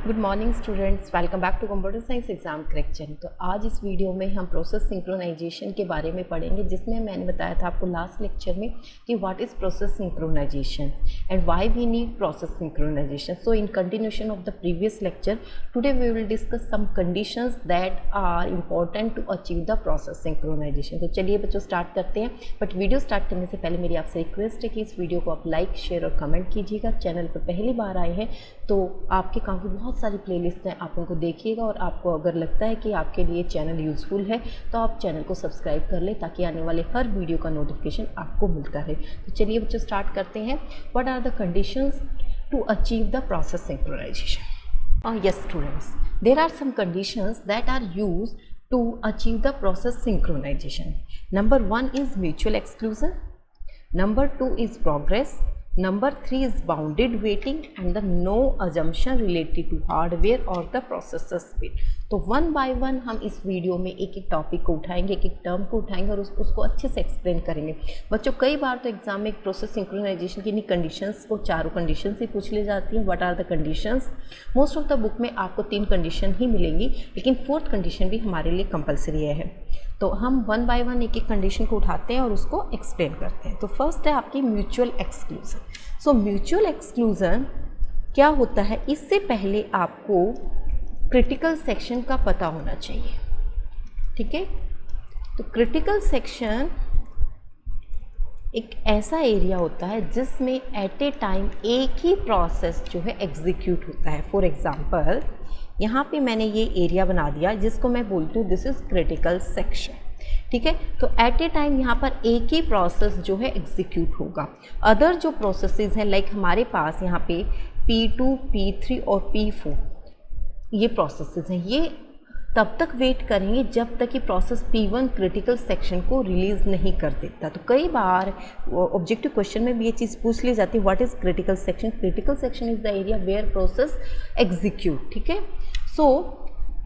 Good morning students, welcome back to computer science exam correction. तो आज इस video में हम प्रोसेस सिंक्रोनाइजेशन के बारे में पढ़ेंगे, जिसमें मैंने बताया था आपको लास्ट लेक्चर में कि what is process synchronization and why we need process synchronization. So in continuation of the previous lecture today we will discuss some conditions that are important to achieve the process synchronization. तो चलिए बच्चों start करते हैं, but video start करने से पहले मेरी आपसे रिक्वेस्ट है कि इस वीडियो को आप लाइक, शेयर और कमेंट कीजिएगा। चैनल पर पहली बार आए हैं तो आपके काम की बहुत सारी प्लेलिस्ट हैं, आप उनको देखिएगा और आपको अगर लगता है कि आपके लिए चैनल यूज़फुल है तो आप चैनल को सब्सक्राइब कर लें ताकि आने वाले हर वीडियो का नोटिफिकेशन आपको मिलता रहे। तो चलिए बच्चों स्टार्ट करते हैं। What are the conditions to achieve the process synchronization? Yes students, there are some conditions that are used to achieve the process synchronization. Number 1 is mutual exclusion, number 2 is progress, number 3 is bounded waiting and the no assumption related to hardware or the processor speed। तो one by one हम इस video में एक एक topic को उठाएंगे, एक एक टर्म को उठाएंगे और उसको अच्छे से एक्सप्लेन करेंगे। बच्चों कई बार तो एग्जाम में एक प्रोसेस सिंक्रोनाइजेशन की कंडीशंस को चारों कंडीशंस ही पूछ ली जाती है। What are the conditions? Most of the book में आपको 3 कंडीशन ही मिलेंगी, लेकिन 4th कंडीशन भी हमारे लिए कंपलसरी है। तो हम वन बाय वन एक एक कंडीशन को उठाते हैं और उसको एक्सप्लेन करते हैं। तो फर्स्ट है आपकी mutual exclusion. So mutual exclusion क्या होता है, इससे पहले आपको क्रिटिकल सेक्शन का पता होना चाहिए। ठीक है, तो क्रिटिकल सेक्शन एक ऐसा एरिया होता है जिसमें एट ए टाइम एक ही प्रोसेस जो है एग्जीक्यूट होता है। फॉर एग्जांपल यहाँ पे मैंने ये एरिया बना दिया जिसको मैं बोलती हूँ दिस इज़ क्रिटिकल सेक्शन। ठीक है, तो एट ए टाइम यहाँ पर एक ही प्रोसेस जो है एग्जीक्यूट होगा। अदर जो प्रोसेसेस हैं लाइक हमारे पास यहाँ पे P2, P3 और P4 ये प्रोसेसेस हैं, ये तब तक वेट करेंगे जब तक कि प्रोसेस P1 क्रिटिकल सेक्शन को रिलीज़ नहीं कर देता। तो कई बार ऑब्जेक्टिव क्वेश्चन में भी ये चीज़ पूछ ली जाती है, what is critical section? Critical section is the area where process execute. ठीक है, so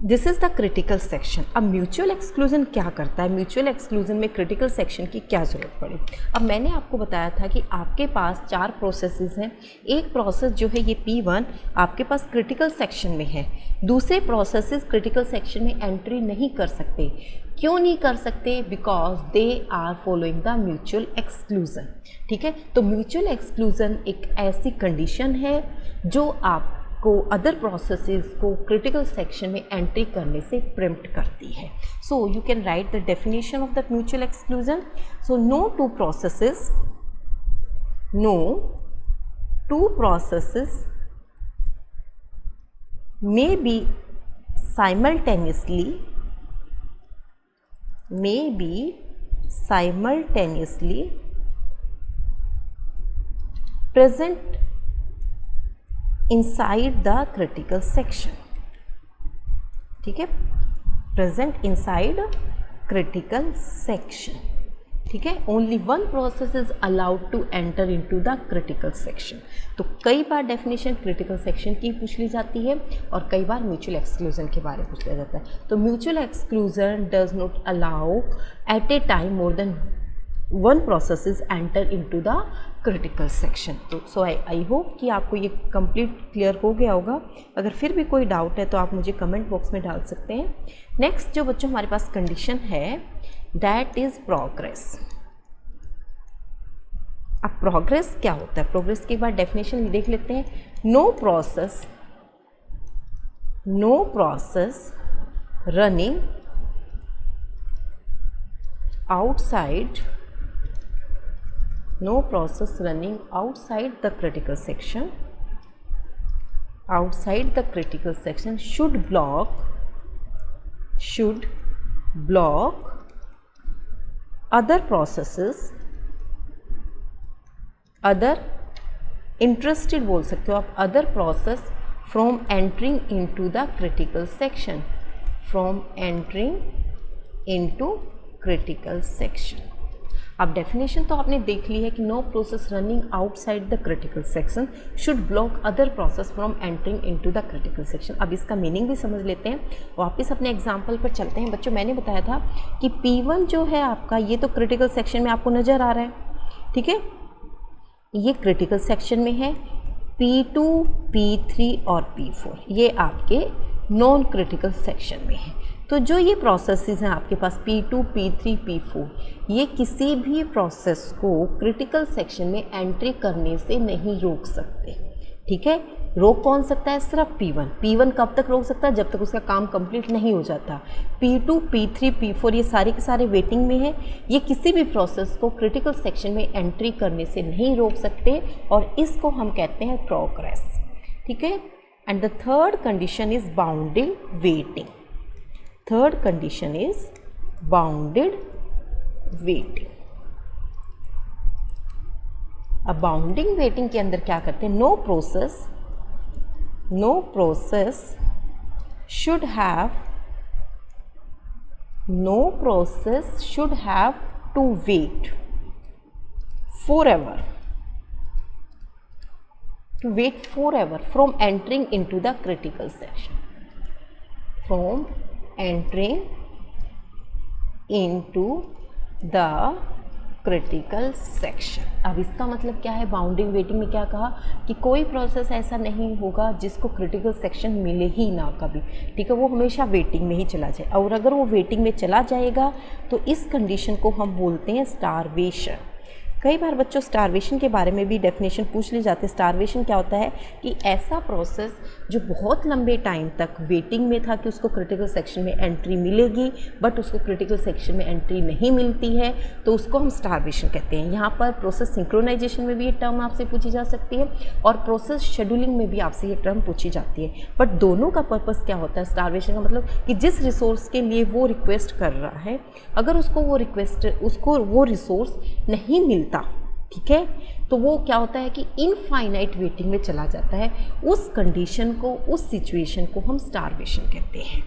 this is the critical section. अब म्यूचुअल एक्सक्लूजन क्या करता है? म्यूचुअल एक्सक्लूजन में क्रिटिकल सेक्शन की क्या ज़रूरत पड़ी? अब मैंने आपको बताया था कि आपके पास 4 प्रोसेसेस हैं। एक प्रोसेस जो है ये P1 आपके पास क्रिटिकल सेक्शन में है, दूसरे प्रोसेसेस क्रिटिकल सेक्शन में एंट्री नहीं कर सकते। क्यों नहीं कर सकते? Because they are following the mutual exclusion. ठीक है, तो म्यूचुअल एक्सक्लूजन एक ऐसी कंडीशन है जो आप को अदर प्रोसेसेस को क्रिटिकल सेक्शन में एंट्री करने से प्रिम्प्ट करती है। So you can write the definition of the mutual exclusion. So no two processes may be simultaneously present inside the critical section। ठीक है, present inside critical section। ठीक है, only one process is allowed to enter into the critical section. तो कई बार definition critical section की पूछ ली जाती है और कई बार म्यूचुअल एक्सक्लूजन के बारे में पूछ लिया जाता है। तो mutual exclusion does not allow at a time more than one process is enter into the critical section. तो सो आई होप कि आपको ये कंप्लीट क्लियर हो गया होगा। अगर फिर भी कोई डाउट है तो आप मुझे कमेंट बॉक्स में डाल सकते हैं। नेक्स्ट जो बच्चों हमारे पास कंडीशन है दैट इज प्रोग्रेस। अब प्रोग्रेस क्या होता है? प्रोग्रेस के बाद डेफिनेशन देख लेते हैं। No process running outside the critical section should block other processes, other interested बोल सकते हो आप, other process from entering into the critical section, अब डेफिनेशन तो आपने देख ली है कि no process running outside the critical section should block other process from entering into the critical section. अब इसका मीनिंग भी समझ लेते हैं, वापस अपने एग्जांपल पर चलते हैं। बच्चों मैंने बताया था कि P1 जो है आपका, ये तो क्रिटिकल सेक्शन में आपको नज़र आ रहा है, ठीक है, ये क्रिटिकल सेक्शन में है। P2, P3 और P4 ये आपके नॉन क्रिटिकल सेक्शन में है। तो जो ये प्रोसेसेस हैं आपके पास P2, P3, P4 ये किसी भी प्रोसेस को क्रिटिकल सेक्शन में एंट्री करने से नहीं रोक सकते। ठीक है, रोक कौन सकता है? सिर्फ P1। P1 कब तक रोक सकता है? जब तक उसका काम कंप्लीट नहीं हो जाता। P2, P3, P4 ये सारे के सारे वेटिंग में है। ये किसी भी प्रोसेस को क्रिटिकल सेक्शन में एंट्री करने से नहीं रोक सकते और इसको हम कहते हैं प्रोग्रेस। ठीक है, and the third condition is bounded waiting. Third condition is bounded waiting. अब बाउंडिंग वेटिंग के अंदर क्या करते हैं? No process should have to wait forever from entering into the critical section. From entering into the critical section. अब इसका मतलब क्या है? बाउंडिंग वेटिंग में क्या कहा कि कोई प्रोसेस ऐसा नहीं होगा जिसको क्रिटिकल सेक्शन मिले ही ना कभी। ठीक है, वो हमेशा वेटिंग में ही चला जाए और अगर वो वेटिंग में चला जाएगा तो इस कंडीशन को हम बोलते हैं स्टारवेशन। कई बार बच्चों स्टारवेशन के बारे में भी डेफिनेशन पूछ ली जाती है। स्टारवेशन क्या होता है कि ऐसा प्रोसेस जो बहुत लंबे टाइम तक वेटिंग में था कि उसको क्रिटिकल सेक्शन में एंट्री मिलेगी बट उसको क्रिटिकल सेक्शन में एंट्री नहीं मिलती है, तो उसको हम स्टारवेशन कहते हैं। यहाँ पर प्रोसेस सिंक्रोनाइजेशन में भी ये टर्म आपसे पूछी जा सकती है और प्रोसेस शेड्यूलिंग में भी आपसे ये टर्म पूछी जाती है। बट दोनों का पर्पस क्या होता है? स्टारवेशन का मतलब कि जिस रिसोर्स के लिए वो रिक्वेस्ट कर रहा है अगर उसको वो रिसोर्स नहीं मिलता, ठीक है, तो वो क्या होता है कि इनफाइनाइट वेटिंग में चला जाता है। उस कंडीशन को, उस सिचुएशन को हम स्टारवेशन कहते हैं।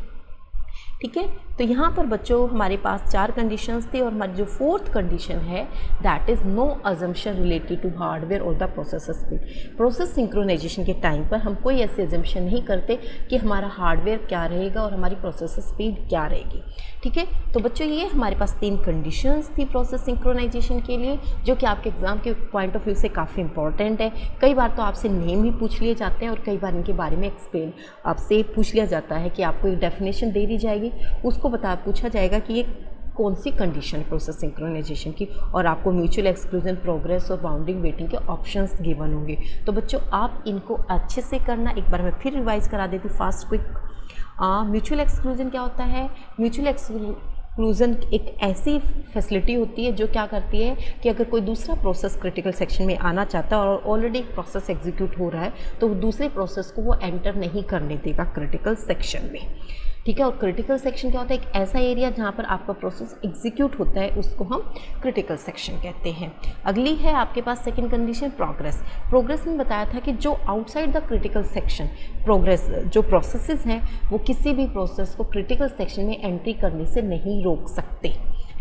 ठीक है, तो यहाँ पर बच्चों हमारे पास 4 कंडीशंस थी और हमारी जो 4th कंडीशन है that is no assumption related to hardware और the processor speed. Process synchronization के टाइम पर हम कोई ऐसे अजम्पशन नहीं करते कि हमारा हार्डवेयर क्या रहेगा और हमारी प्रोसेसर स्पीड क्या रहेगी। ठीक है, तो बच्चों ये हमारे पास 3 कंडीशंस थी प्रोसेस सिंक्रोनाइजेशन के लिए जो कि आपके एग्जाम के पॉइंट ऑफ व्यू से काफ़ी इंपॉर्टेंट है। कई बार तो आपसे नेम ही पूछ लिए जाते हैं और कई बार इनके बारे में एक्सप्लेन आपसे पूछ लिया जाता है कि आपको एक डेफिनेशन दे दी जाएगी, उसको पूछा जाएगा कि ये कौन सी कंडीशन प्रोसेस सिंक्रोनाइजेशन की और आपको म्यूचुअल एक्सक्लूजन, प्रोग्रेस और बाउंडिंग वेटिंग के ऑप्शंस गिवन होंगे। तो बच्चों आप इनको अच्छे से करना। एक बार मैं फिर रिवाइज करा देती हूँ फास्ट क्विक। म्यूचुअल एक्सक्लूजन क्या होता है? म्यूचुअल एक्सक्लूजन एक ऐसी फैसिलिटी होती है जो क्या करती है कि अगर कोई दूसरा प्रोसेस क्रिटिकल सेक्शन में आना चाहता है और ऑलरेडी एक प्रोसेस एग्जीक्यूट हो रहा है तो दूसरे प्रोसेस को वो एंटर नहीं करने देगा क्रिटिकल सेक्शन में। ठीक है, और क्रिटिकल सेक्शन क्या होता है? एक ऐसा एरिया जहाँ पर आपका प्रोसेस एग्जीक्यूट होता है, उसको हम क्रिटिकल सेक्शन कहते हैं। अगली है आपके पास सेकंड कंडीशन प्रोग्रेस। प्रोग्रेस में बताया था कि जो outside the critical section progress जो प्रोसेसेस हैं वो किसी भी प्रोसेस को क्रिटिकल सेक्शन में एंट्री करने से नहीं रोक सकते।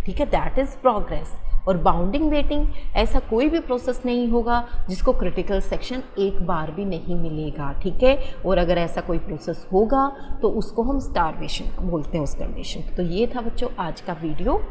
ठीक है, दैट इज़ प्रोग्रेस। और बाउंडिंग वेटिंग, ऐसा कोई भी प्रोसेस नहीं होगा जिसको क्रिटिकल सेक्शन एक बार भी नहीं मिलेगा। ठीक है, और अगर ऐसा कोई प्रोसेस होगा तो उसको हम स्टारवेशन बोलते हैं उस कंडीशन। तो ये था बच्चों आज का वीडियो।